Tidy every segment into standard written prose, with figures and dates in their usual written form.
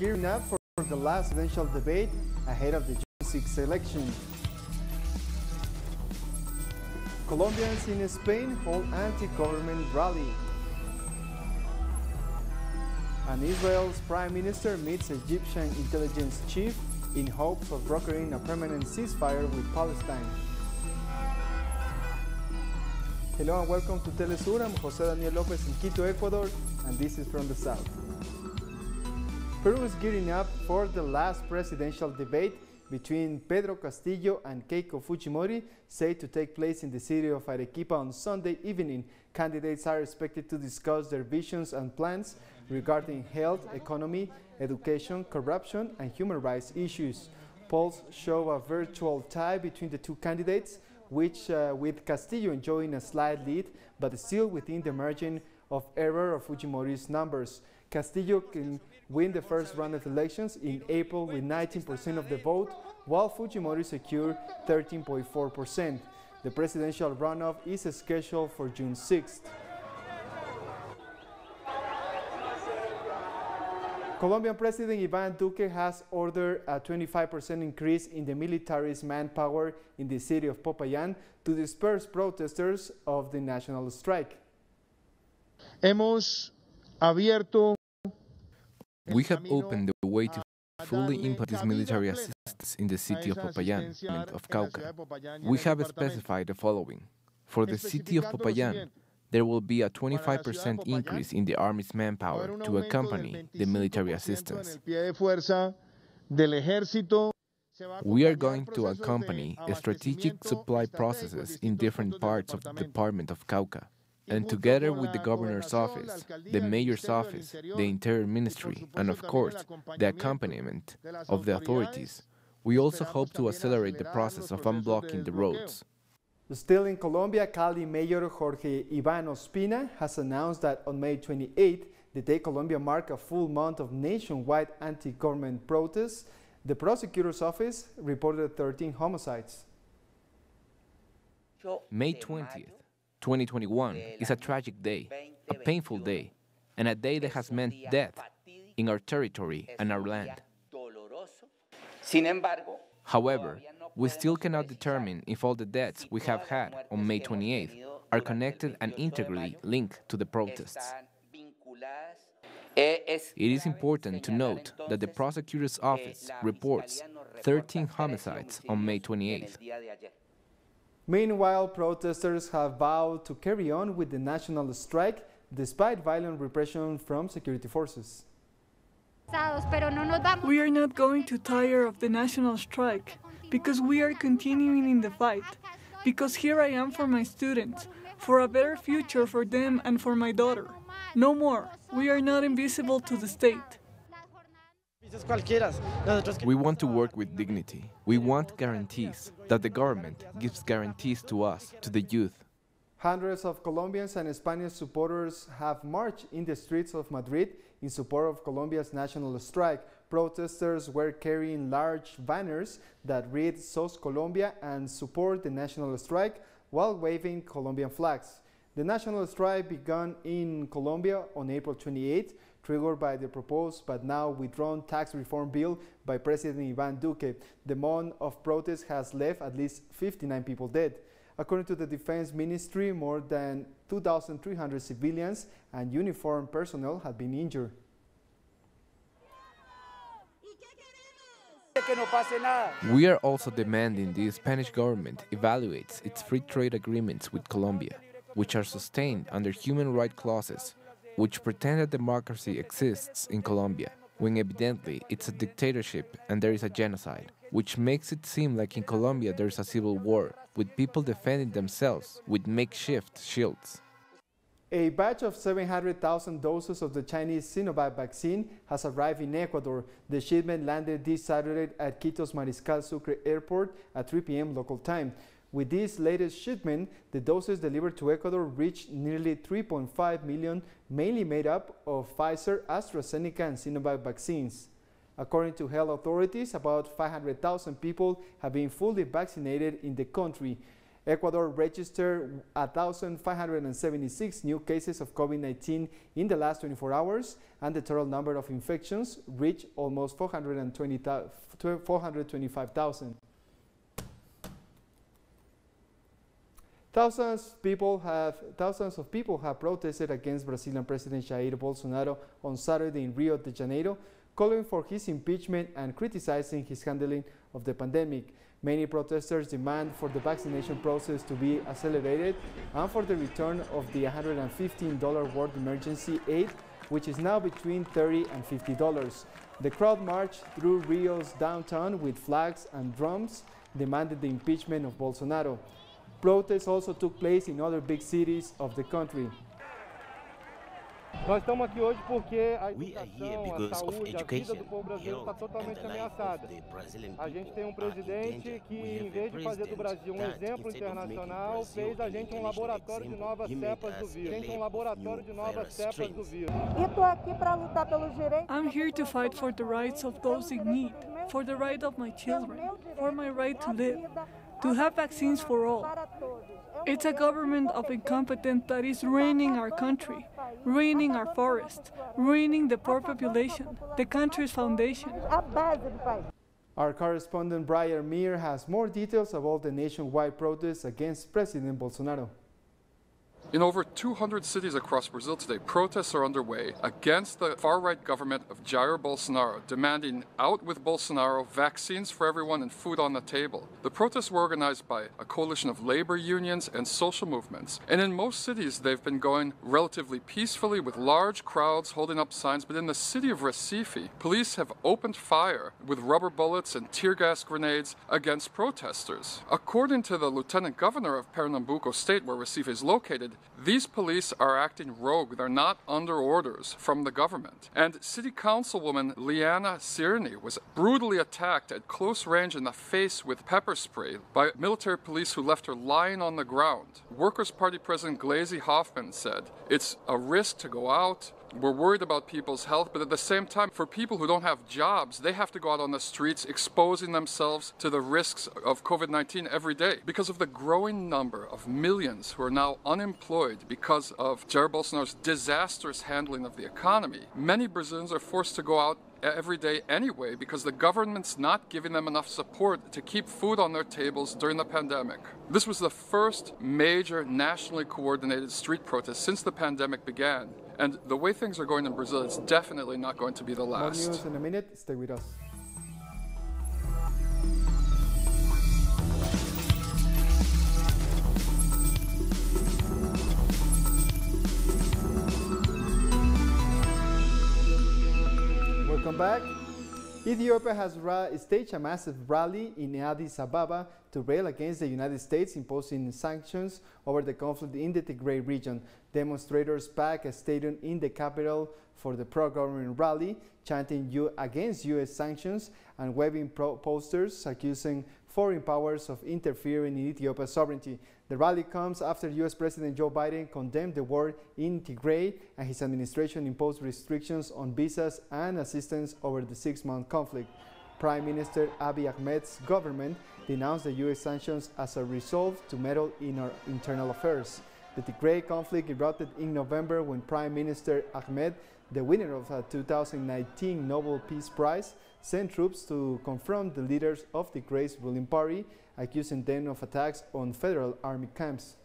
gearing up for the last presidential debate ahead of the June 6 election. Colombians in Spain hold anti-government rally. And Israel's prime minister meets Egyptian intelligence chief in hopes of brokering a permanent ceasefire with Palestine. Hello and welcome to teleSUR. I'm José Daniel Lopez in Quito, Ecuador, and this is from the south. Peru is gearing up for the last presidential debate between Pedro Castillo and Keiko Fujimori, set to take place in the city of Arequipa on Sunday evening. Candidates are expected to discuss their visions and plans regarding health, economy, education, corruption, and human rights issues. Polls show a virtual tie between the two candidates, which with Castillo enjoying a slight lead, but still within the margin of error of Fujimori's numbers. Castillo can win the first round of elections in April with 19% of the vote, while Fujimori secured 13.4%. The presidential runoff is scheduled for June 6th. Colombian President Iván Duque has ordered a 25% increase in the military's manpower in the city of Popayán to disperse protesters of the national strike. We have opened the way to fully implement this military assistance in the city of Popayán of Cauca. We have specified the following. For the city of Popayán, there will be a 25% increase in the army's manpower to accompany the military assistance. We are going to accompany strategic supply processes in different parts of the department of Cauca. And together with the governor's office, the mayor's office, the interior ministry, and of course, the accompaniment of the authorities, we also hope to accelerate the process of unblocking the roads. Still in Colombia, Cali Mayor Jorge Iván Ospina has announced that on May 28, the day Colombia marked a full month of nationwide anti-government protests, the prosecutor's office reported 13 homicides. May 20th, 2021 is a tragic day, a painful day, and a day that has meant death in our territory and our land. However, we still cannot determine if all the deaths we have had on May 28th are connected and integrally linked to the protests. It is important to note that the prosecutor's office reports 13 homicides on May 28th. Meanwhile, protesters have vowed to carry on with the national strike despite violent repression from security forces. We are not going to tire of the national strike because we are continuing in the fight, because here I am for my students, for a better future for them and for my daughter. No more. We are not invisible to the state. We want to work with dignity. We want guarantees, that the government gives guarantees to us, to the youth. Hundreds of Colombians and Spanish supporters have marched in the streets of Madrid in support of Colombia's national strike. Protesters were carrying large banners that read "Sos Colombia" and support the national strike while waving Colombian flags. The national strike began in Colombia on April 28, triggered by the proposed but now withdrawn tax reform bill by President Iván Duque. The month of protest has left at least 59 people dead. According to the Defense Ministry, more than 2,300 civilians and uniformed personnel have been injured. We are also demanding the Spanish government evaluates its free trade agreements with Colombia, which are sustained under human rights clauses, which pretend that democracy exists in Colombia, when evidently it's a dictatorship and there is a genocide, which makes it seem like in Colombia there is a civil war, with people defending themselves with makeshift shields. A batch of 700,000 doses of the Chinese Sinovac vaccine has arrived in Ecuador. The shipment landed this Saturday at Quito's Mariscal Sucre Airport at 3 p.m. local time. With this latest shipment, the doses delivered to Ecuador reached nearly 3.5 million, mainly made up of Pfizer, AstraZeneca, and Sinovac vaccines. According to health authorities, about 500,000 people have been fully vaccinated in the country. Ecuador registered 1,576 new cases of COVID-19 in the last 24 hours, and the total number of infections reached almost 425,000. Thousands of people have protested against Brazilian President Jair Bolsonaro on Saturday in Rio de Janeiro, calling for his impeachment and criticizing his handling of the pandemic. Many protesters demand for the vaccination process to be accelerated and for the return of the $115 world emergency aid, which is now between $30 and $50. The crowd marched through Rio's downtown with flags and drums, demanding the impeachment of Bolsonaro. Protests also took place in other big cities of the country. We are here because of education, health, and the life of the Brazilian people. A gente tem presidente que, em vez de fazer do Brasil exemplo internacional, fez a gente laboratório de novas cepas do vírus. I'm here to fight for the rights of those in need, for the right of my children, for my right to live, to have vaccines for all. It's a government of incompetence that is ruining our country, ruining our forests, ruining the poor population, the country's foundation. Our correspondent Brian Meir has more details about the nationwide protests against President Bolsonaro. In over 200 cities across Brazil today, protests are underway against the far-right government of Jair Bolsonaro, demanding out with Bolsonaro, vaccines for everyone, and food on the table. The protests were organized by a coalition of labor unions and social movements. And in most cities, they've been going relatively peacefully with large crowds holding up signs. But in the city of Recife, police have opened fire with rubber bullets and tear gas grenades against protesters. According to the lieutenant governor of Pernambuco state, where Recife is located, these police are acting rogue. They're not under orders from the government. And City Councilwoman Liana Cirne was brutally attacked at close range in the face with pepper spray by military police who left her lying on the ground. Workers' Party President Gleisi Hoffmann said, "It's a risk to go out. We're worried about people's health, but at the same time, for people who don't have jobs, they have to go out on the streets exposing themselves to the risks of COVID-19 every day because of the growing number of millions who are now unemployed because of Jair Bolsonaro's disastrous handling of the economy. Many Brazilians are forced to go out every day anyway because the government's not giving them enough support to keep food on their tables during the pandemic." This was the first major nationally coordinated street protest since the pandemic began. And the way things are going in Brazil, it's definitely not going to be the last. More news in a minute. Stay with us. Welcome back. Ethiopia has staged a massive rally in Addis Ababa to rail against the United States imposing sanctions over the conflict in the Tigray region. Demonstrators packed a stadium in the capital for the pro-government rally, chanting against U.S. sanctions and waving posters accusing foreign powers of interfering in Ethiopia's sovereignty. The rally comes after U.S. President Joe Biden condemned the war in Tigray and his administration imposed restrictions on visas and assistance over the 6-month conflict. Prime Minister Abiy Ahmed's government denounced the U.S. sanctions as a resolve to meddle in our internal affairs. The Tigray conflict erupted in November when Prime Minister Ahmed, the winner of the 2019 Nobel Peace Prize, sent troops to confront the leaders of Tigray's ruling party, accusing them of attacks on federal army camps.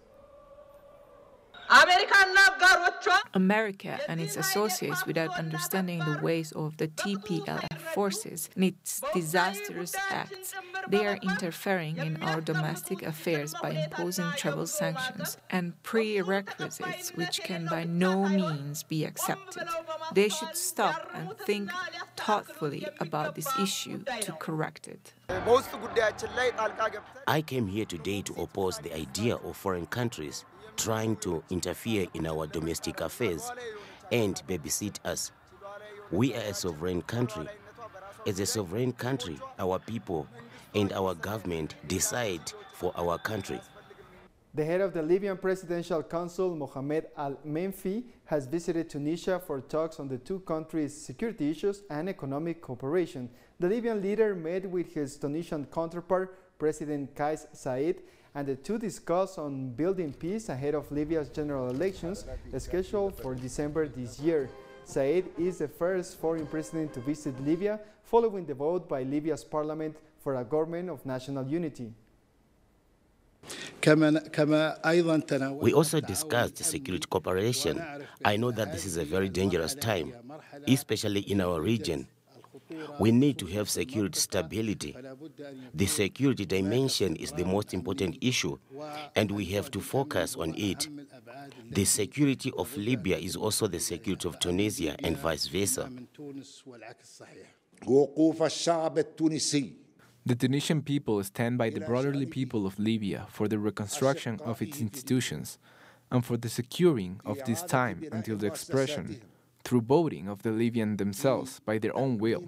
America and its associates, without understanding the ways of the TPLF forces and its disastrous acts, they are interfering in our domestic affairs by imposing travel sanctions and prerequisites which can by no means be accepted. They should stop and think thoughtfully about this issue to correct it. I came here today to oppose the idea of foreign countries trying to interfere in our domestic affairs and babysit us. We are a sovereign country. As a sovereign country, our people and our government decide for our country. The head of the Libyan Presidential Council, Mohamed Al-Menfi, has visited Tunisia for talks on the two countries' security issues and economic cooperation. The Libyan leader met with his Tunisian counterpart, President Kais Saied, and the two discussed on building peace ahead of Libya's general elections scheduled for December this year. Saied is the first foreign president to visit Libya following the vote by Libya's parliament for a government of national unity. We also discussed security cooperation. I know that this is a very dangerous time, especially in our region. We need to have security stability. The security dimension is the most important issue, and we have to focus on it. The security of Libya is also the security of Tunisia and vice versa. The Tunisian people stand by the brotherly people of Libya for the reconstruction of its institutions and for the securing of this time until the expression through voting of the Libyan themselves by their own will,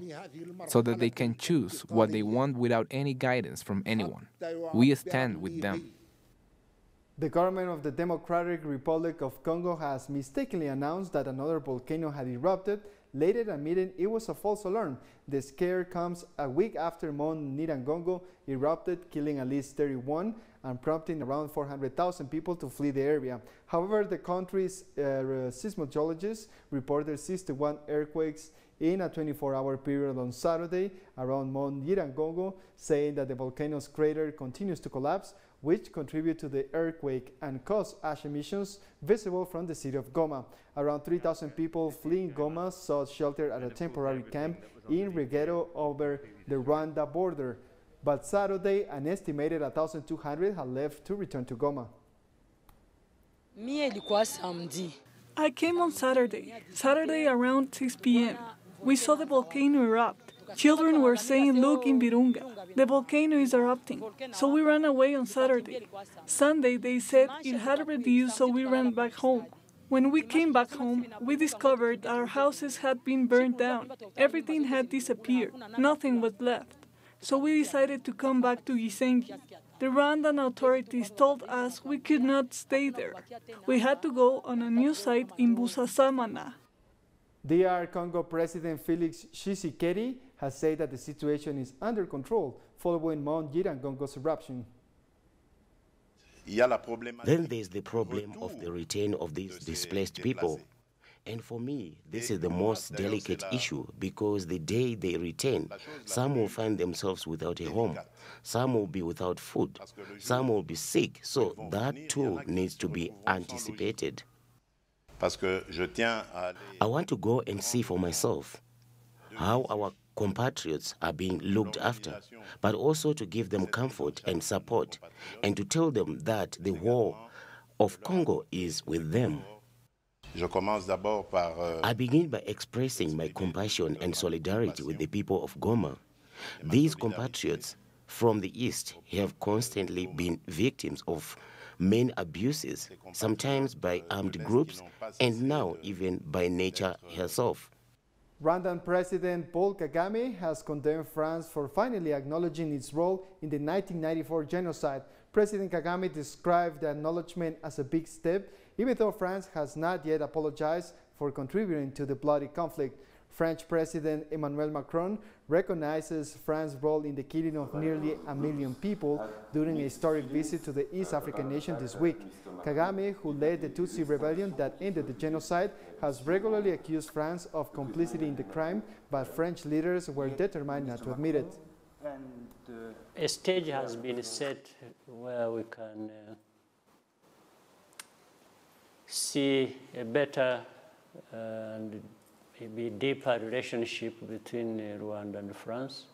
so that they can choose what they want without any guidance from anyone. We stand with them. The government of the Democratic Republic of Congo has mistakenly announced that another volcano had erupted, later admitting it was a false alarm. The scare comes a week after Mount Nyiragongo erupted, killing at least 31 and prompting around 400,000 people to flee the area. However, the country's seismologists reported 61 earthquakes in a 24-hour period on Saturday around Mount Nyiragongo, saying that the volcano's crater continues to collapse, which contribute to the earthquake and cause ash emissions visible from the city of Goma. Around 3,000 people fleeing Goma sought shelter at a temporary camp in Regero over the Rwanda border. But Saturday, an estimated 1,200 had left to return to Goma. I came on Saturday around 6 p.m. We saw the volcano erupt. Children were saying, "Look in Virunga, the volcano is erupting." So we ran away on Saturday. Sunday, they said it had reduced, so we ran back home. When we came back home, we discovered our houses had been burned down. Everything had disappeared. Nothing was left. So we decided to come back to Gisenyi. The Rwandan authorities told us we could not stay there. We had to go on a new site in Busasamana. DR Congo President Felix Tshisekedi has said that the situation is under control following Mount Nyiragongo's eruption. Then there's the problem of the return of these displaced people. And for me, this is the most delicate issue because the day they return, some will find themselves without a home, some will be without food, some will be sick, so that too needs to be anticipated. I want to go and see for myself how our compatriots are being looked after, but also to give them comfort and support, and to tell them that the war of Congo is with them. I begin by expressing my compassion and solidarity with the people of Goma. These compatriots from the East have constantly been victims of many abuses, sometimes by armed groups, and now even by nature herself. Rwandan President Paul Kagame has condemned France for finally acknowledging its role in the 1994 genocide. President Kagame described the acknowledgement as a big step, even though France has not yet apologized for contributing to the bloody conflict. French President Emmanuel Macron recognizes France's role in the killing of nearly 1 million people during a historic visit to the East African nation this week. Kagame, who led the Tutsi rebellion that ended the genocide, has regularly accused France of complicity in the crime, but French leaders were determined not to admit it. A stage has been set where we can see a better and maybe deeper relationship between Rwanda and France.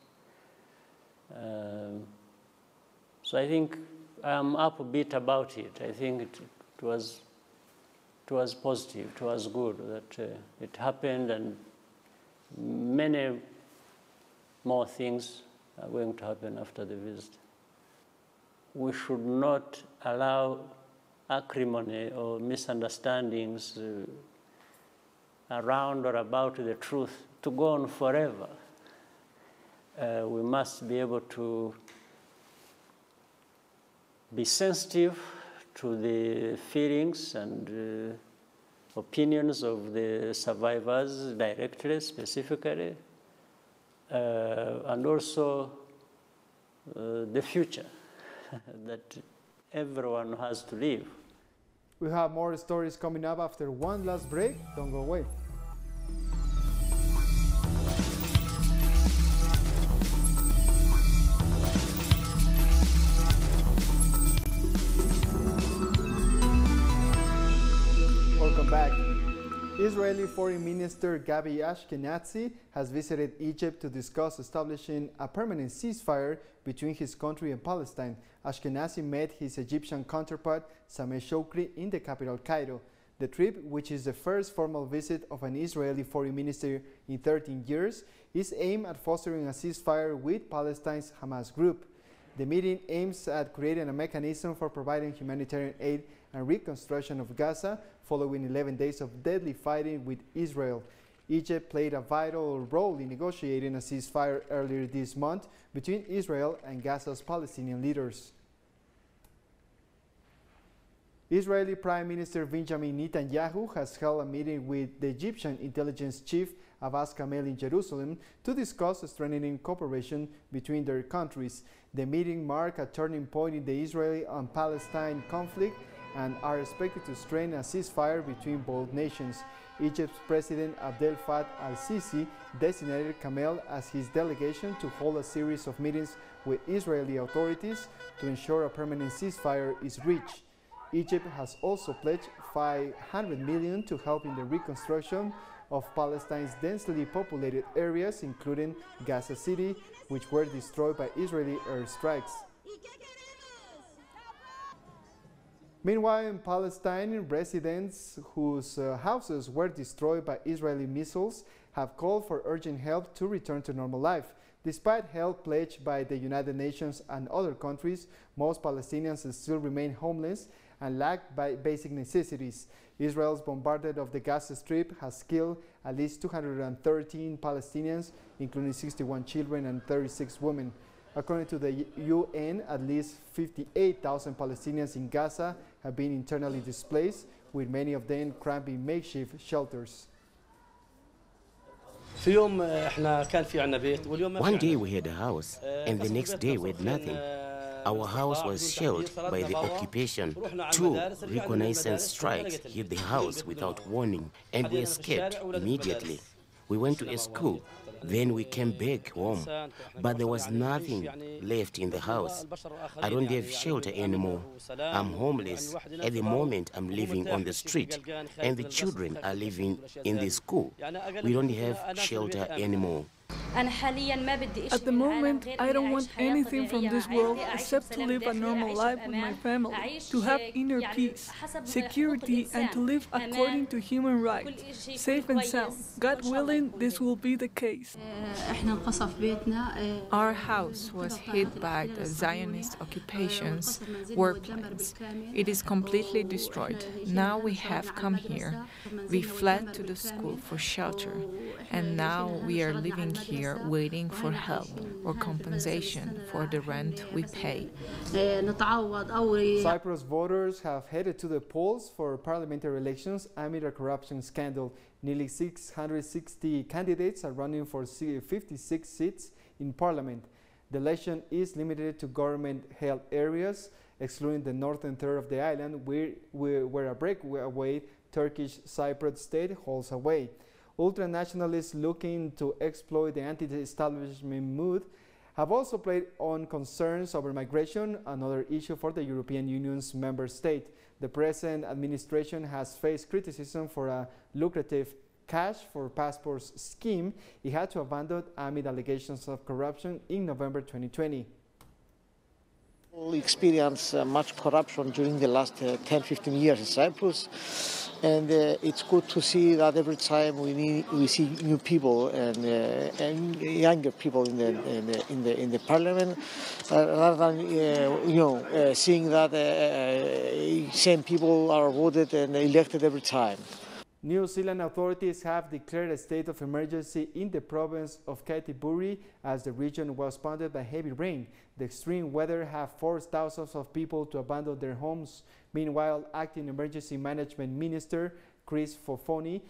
So I think I'm upbeat about it. I think it was positive, it was good that it happened, and many more things are going to happen after the visit. We should not allow acrimony or misunderstandings around or about the truth to go on forever. We must be able to be sensitive to the feelings and opinions of the survivors directly, specifically, and also the future that everyone has to live. We have more stories coming up after one last break. Don't go away. Welcome back. Israeli Foreign Minister Gabi Ashkenazi has visited Egypt to discuss establishing a permanent ceasefire between his country and Palestine. Ashkenazi met his Egyptian counterpart Sameh Shoukry in the capital Cairo. The trip, which is the first formal visit of an Israeli foreign minister in 13 years, is aimed at fostering a ceasefire with Palestine's Hamas group. The meeting aims at creating a mechanism for providing humanitarian aid and reconstruction of Gaza following 11 days of deadly fighting with Israel. Egypt played a vital role in negotiating a ceasefire earlier this month between Israel and Gaza's Palestinian leaders. Israeli Prime Minister Benjamin Netanyahu has held a meeting with the Egyptian intelligence chief Abbas Kamel in Jerusalem to discuss strengthening cooperation between their countries. The meeting marked a turning point in the Israeli and Palestine conflict and are expected to strengthen a ceasefire between both nations. Egypt's President Abdel Fattah al-Sisi designated Kamel as his delegation to hold a series of meetings with Israeli authorities to ensure a permanent ceasefire is reached. Egypt has also pledged $500 million to help in the reconstruction of Palestine's densely populated areas, including Gaza City, which were destroyed by Israeli airstrikes. Meanwhile, in Palestine, residents whose houses were destroyed by Israeli missiles have called for urgent help to return to normal life. Despite help pledged by the United Nations and other countries, most Palestinians still remain homeless and lack basic necessities. Israel's bombardment of the Gaza Strip has killed at least 213 Palestinians, including 61 children and 36 women. According to the UN, at least 58,000 Palestinians in Gaza have been internally displaced, with many of them cramped in makeshift shelters. One day we had a house, and the next day we had nothing. Our house was shelled by the occupation. 2 reconnaissance strikes hit the house without warning, and we escaped immediately. We went to a school. Then we came back home, but there was nothing left in the house. I don't have shelter anymore. I'm homeless. At the moment, I'm living on the street, and the children are living in the school. We don't have shelter anymore. At the moment, I don't want anything from this world except to live a normal life with my family, to have inner peace, security, and to live according to human rights, safe and sound. God willing, this will be the case. Our house was hit by the Zionist occupation's war plans. It is completely destroyed. Now we have come here. We fled to the school for shelter, and now we are living here waiting for help or compensation for the rent we pay. Cyprus voters have headed to the polls for parliamentary elections amid a corruption scandal. Nearly 660 candidates are running for 56 seats in parliament. The election is limited to government-held areas, excluding the northern third of the island, where a breakaway Turkish Cypriot state holds away. Ultranationalists looking to exploit the anti-establishment mood have also played on concerns over migration, another issue for the European Union's member state. The present administration has faced criticism for a lucrative cash for passports scheme it had to abandon amid allegations of corruption in November 2020. We experienced much corruption during the last 10-15 years in Cyprus, and it's good to see that every time we see new people and younger people in the parliament, rather than seeing that same people are voted and elected every time. New Zealand authorities have declared a state of emergency in the province of Kaitipuri as the region was pounded by heavy rain. The extreme weather have forced thousands of people to abandon their homes. Meanwhile, acting emergency management minister Chris Fofoni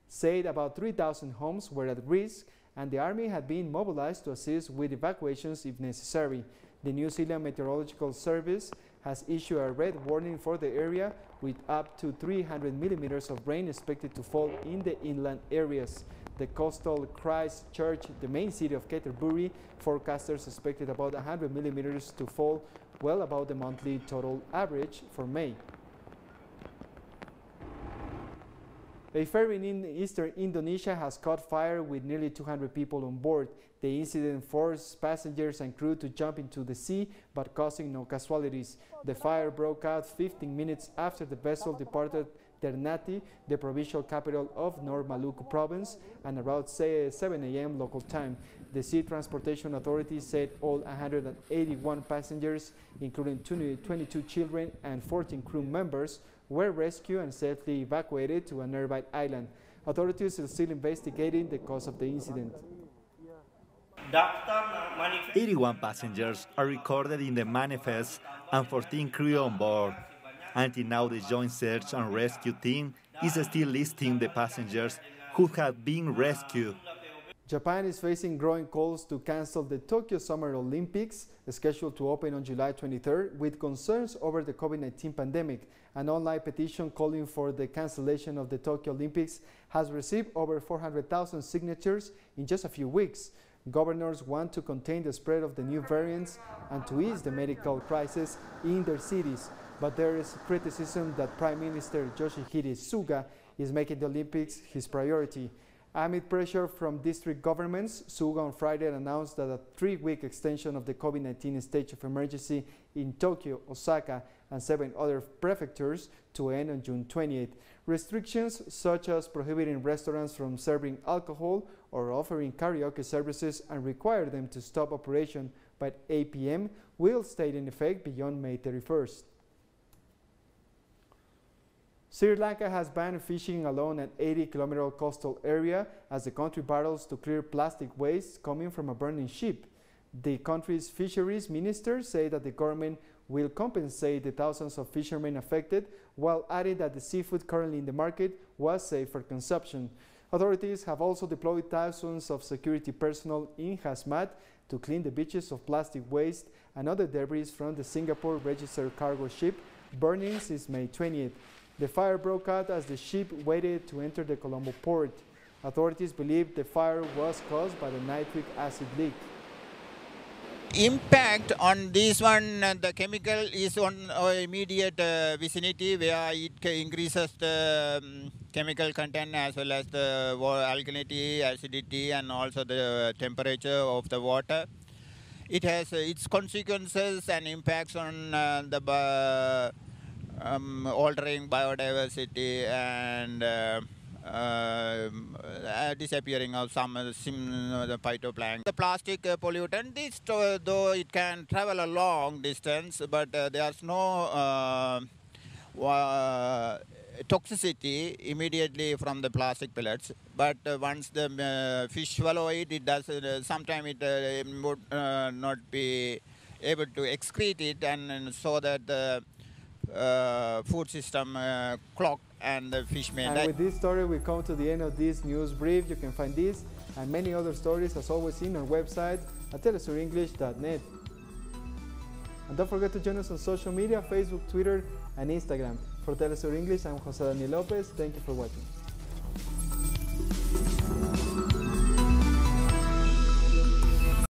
said about 3,000 homes were at risk and the army had been mobilized to assist with evacuations if necessary. The New Zealand Meteorological Service has issued a red warning for the area, with up to 300 millimeters of rain expected to fall in the inland areas. The coastal Christchurch, the main city of Canterbury, forecasters expected about 100 millimeters to fall, well above the monthly total average for May. A ferry in eastern Indonesia has caught fire with nearly 200 people on board. The incident forced passengers and crew to jump into the sea, but causing no casualties. The fire broke out 15 minutes after the vessel departed Ternate, the provincial capital of North Maluku province, and around 7 a.m. local time. The Sea Transportation Authority said all 181 passengers, including 22 children and 14 crew members, were rescued and safely evacuated to a nearby island. Authorities are still investigating the cause of the incident. 81 passengers are recorded in the manifest and 14 crew on board. Until now, the Joint Search and Rescue Team is still listing the passengers who have been rescued. Japan is facing growing calls to cancel the Tokyo Summer Olympics, scheduled to open on July 23rd, with concerns over the COVID-19 pandemic. An online petition calling for the cancellation of the Tokyo Olympics has received over 400,000 signatures in just a few weeks. Governors want to contain the spread of the new variants and to ease the medical crisis in their cities, but there is criticism that Prime Minister Yoshihide Suga is making the Olympics his priority. Amid pressure from district governments, Suga on Friday announced that a 3-week extension of the COVID-19 state of emergency in Tokyo, Osaka, and 7 other prefectures to end on June 28th. Restrictions such as prohibiting restaurants from serving alcohol or offering karaoke services and require them to stop operation by 8 p.m. will stay in effect beyond May 31st. Sri Lanka has banned fishing along an 80-kilometer coastal area as the country battles to clear plastic waste coming from a burning ship. The country's fisheries minister said that the government will compensate the thousands of fishermen affected, while adding that the seafood currently in the market was safe for consumption. Authorities have also deployed thousands of security personnel in hazmat to clean the beaches of plastic waste and other debris from the Singapore registered cargo ship burning since May 20th. The fire broke out as the ship waited to enter the Colombo port. Authorities believe the fire was caused by the nitric acid leak. Impact on this one, the chemical is on our immediate vicinity, where it increases the chemical content as well as the alkalinity, acidity, and also the temperature of the water. It has its consequences and impacts on the altering biodiversity and disappearing of some the phytoplankton. The plastic pollutant, this, though it can travel a long distance, but there's no toxicity immediately from the plastic pellets. But once the fish swallow it, it does. Sometimes it would not be able to excrete it, and so that the food system clogged and the fish may die. And with this story, we come to the end of this news brief. You can find this and many other stories as always in our website at telesurenglish.net. And don't forget to join us on social media, Facebook, Twitter, and Instagram. For Telesur English, I'm Jose Daniel Lopez. Thank you for watching.